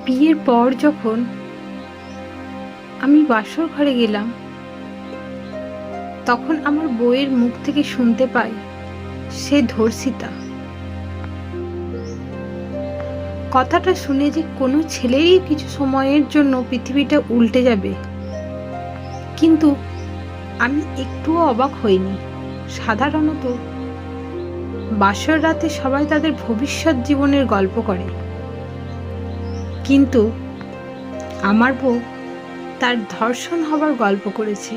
বিয়ের পর যখন আমি বাসর ঘরে গেলাম, তখন আমার বউয়ের মুখ থেকে শুনতে পাই সে ধর্ষিতা। কথাটা শুনে যে কোনো ছেলেরই কিছু সময়ের জন্য পৃথিবীটা উল্টে যাবে, কিন্তু আমি একটুও অবাক হইনি। সাধারণত বাসর রাতে সবাই তাদের ভবিষ্যৎ জীবনের গল্প করে, কিন্তু আমার বউ তার ধর্ষণ হবার গল্প করেছে।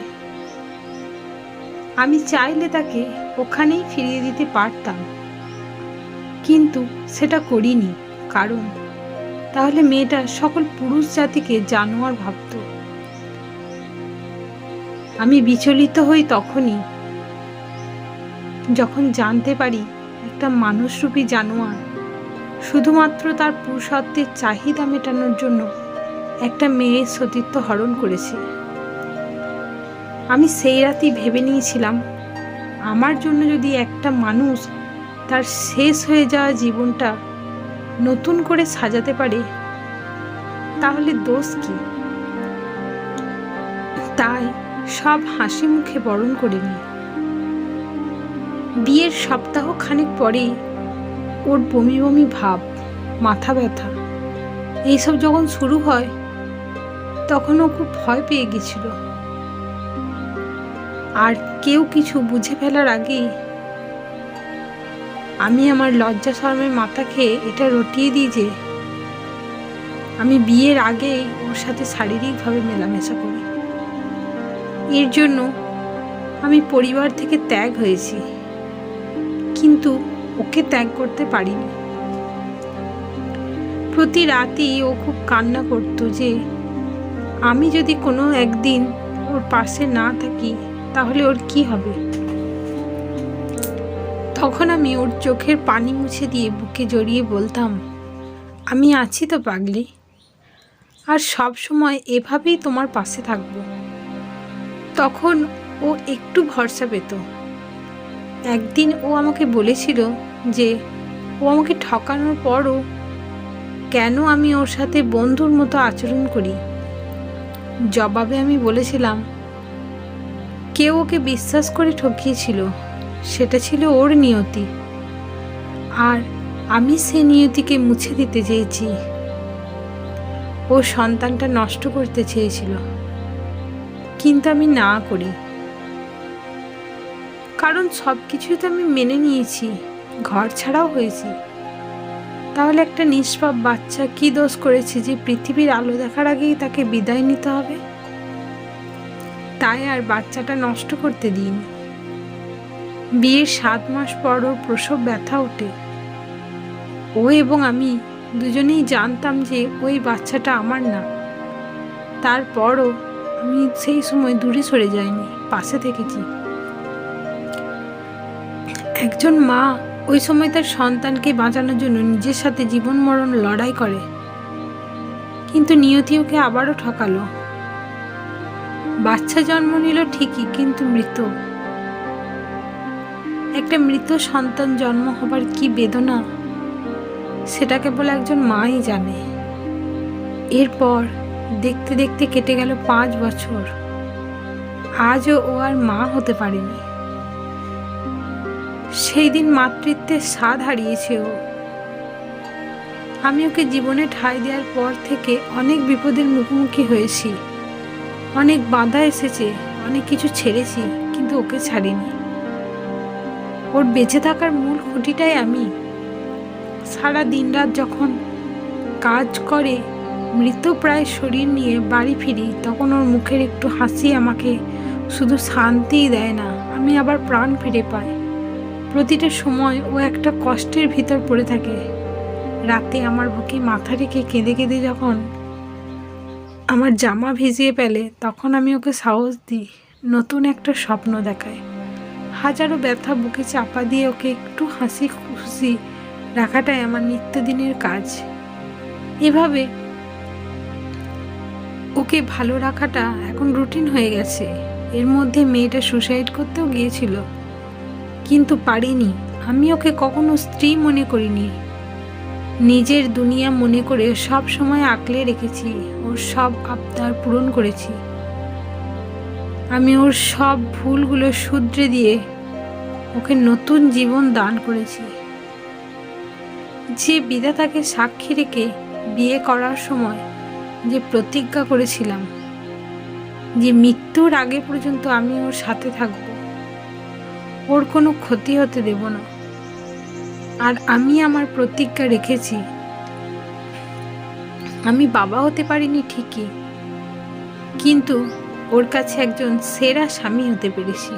আমি চাইলে তাকে ওখানেই ফিরিয়ে দিতে পারতাম, কিন্তু সেটা করিনি, কারণ তাহলে মেয়েটা সকল পুরুষ জাতিকে জানোয়ার ভাবত। আমি বিচলিত হই তখনই যখন জানতে পারি একটা মানুষরূপী জানোয়ার শুধুমাত্র তার পুরুষত্বের চাহিদা মেটানোর জন্য একটা মেয়ের সতীত্ব হরণ করেছে। আমি সেই রাতেই ভেবে নিয়েছিলাম, আমার জন্য যদি একটা মানুষ তার শেষ হয়ে যাওয়া জীবনটা নতুন করে সাজাতে পারে, তাহলে দোষ কি? তাই সব হাসি মুখে বরণ করে নি। বিয়ের সপ্তাহ খানেক পরেই ওর বমি বমি ভাব, মাথা ব্যথা এইসব যখন শুরু হয়, তখন ও খুব ভয় পেয়ে গেছিল। আর কেউ কিছু বুঝে ফেলার আগেই আমি আমার লজ্জা শরমের মাথা খেয়ে এটা রটিয়ে দিই যে আমি বিয়ের আগেই ওর সাথে শারীরিকভাবে মেলামেশা করি। এর জন্য আমি পরিবার থেকে ত্যাগ হয়েছি, কিন্তু ওকে ত্যাগ করতে পারিনি। প্রতি রাতেই ও খুব কান্না করতো যে আমি যদি কোনো একদিন ওর পাশে না থাকি তাহলে ওর কি হবে। তখন আমি ওর চোখের পানি মুছে দিয়ে বুকে জড়িয়ে বলতাম, আমি আছি তো পাগলি, আর সব সময় এভাবেই তোমার পাশে থাকব। তখন ও একটু ভরসা পেত। একদিন ও আমাকে বলেছিল যে ও আমাকে ঠকানোর পরও কেন আমি ওর সাথে বন্ধুর মতো আচরণ করি। জবাবে আমি বলেছিলাম, কেউ ওকে বিশ্বাস করে ঠকিয়েছিল, সেটা ছিল ওর নিয়তি, আর আমি সে নিয়তিকে মুছে দিতে চেয়েছি। ও সন্তানটা নষ্ট করতে চেয়েছিল, কিন্তু আমি না করি, কারণ সব কিছুই তো আমি মেনে নিয়েছি, ঘর ছাড়াও হয়েছি। তাহলে একটা নিষ্পাপ বাচ্চা কি দোষ করেছে যে পৃথিবীর আলো দেখার আগেই তাকে বিদায় নিতে হবে? তাই আর বাচ্চাটা নষ্ট করতে দিইনি। বিয়ের 7 মাস পর ওর প্রসব ব্যথা ওঠে। ও এবং আমি দুজনেই জানতাম যে ওই বাচ্চাটা আমার না। তারপরও আমি সেই সময় দূরে সরে যাইনি, পাশে থেকেছি। একজন মা ওই সময় তার সন্তানকে বাঁচানোর জন্য নিজের সাথে জীবন মরণ লড়াই করে, কিন্তু নিয়তি ওকে আবারও ঠকালো। বাচ্চা জন্ম নিল ঠিকই, কিন্তু মৃত। একটা মৃত সন্তান জন্ম হবার কি বেদনা, সেটা কেবল একজন মাই জানে। এরপর দেখতে দেখতে কেটে গেল 5 বছর। আজও ও আর মা হতে পারেনি। সেই দিন মাতৃত্বের স্বাদ হারিয়েছে ও। আমি ওকে জীবনে ঠাঁই দেওয়ার পর থেকে অনেক বিপদের মুখোমুখি হয়েছি, অনেক বাধা এসেছে, অনেক কিছু ছেড়েছি, কিন্তু ওকে ছাড়িনি। ওর বেঁচে থাকার মূল খুঁটিটাই আমি। সারা দিন রাত যখন কাজ করে মৃত প্রায় শরীর নিয়ে বাড়ি ফিরি, তখন ওর মুখের একটু হাসি আমাকে শুধু শান্তিই দেয় না, আমি আবার প্রাণ ফিরে পাই। প্রতিটা সময় ও একটা কষ্টের ভিতর পড়ে থাকে। রাতে আমার বুকে মাথা রেখে কেঁদে কেঁদে যখন আমার জামা ভিজিয়ে ফেলে, তখন আমি ওকে সাহস দিই, নতুন একটা স্বপ্ন দেখায়। হাজারো ব্যথা বুকে চাপা দিয়ে ওকে একটু হাসি খুশি রাখাটাই আমার নিত্যদিনের কাজ। এভাবে ওকে ভালো রাখাটা এখন রুটিন হয়ে গেছে। এর মধ্যে মেয়েটা সুসাইড করতেও গিয়েছিল, কিন্তু পারিনি। আমি ওকে কখনো স্ত্রী মনে করিনি। নিজের দুনিয়া মনে করে সব সময় আঁকলে রেখেছি, ওর সব আবদার পূরণ করেছি। আমি ওর সব ভুলগুলো শুধরে দিয়ে ওকে নতুন জীবন দান করেছি। যে বিধাতাকে সাক্ষী রেখে বিয়ে করার সময় যে প্রতিজ্ঞা করেছিলাম যে মৃত্যুর আগে পর্যন্ত আমি ওর সাথে থাকব, ওর কোনো ক্ষতি হতে দেব না, আর আমি আমার প্রতিজ্ঞা রেখেছি। আমি বাবা হতে পারিনি ঠিকই, কিন্তু ওর কাছে একজন সেরা স্বামী হতে পেরেছি।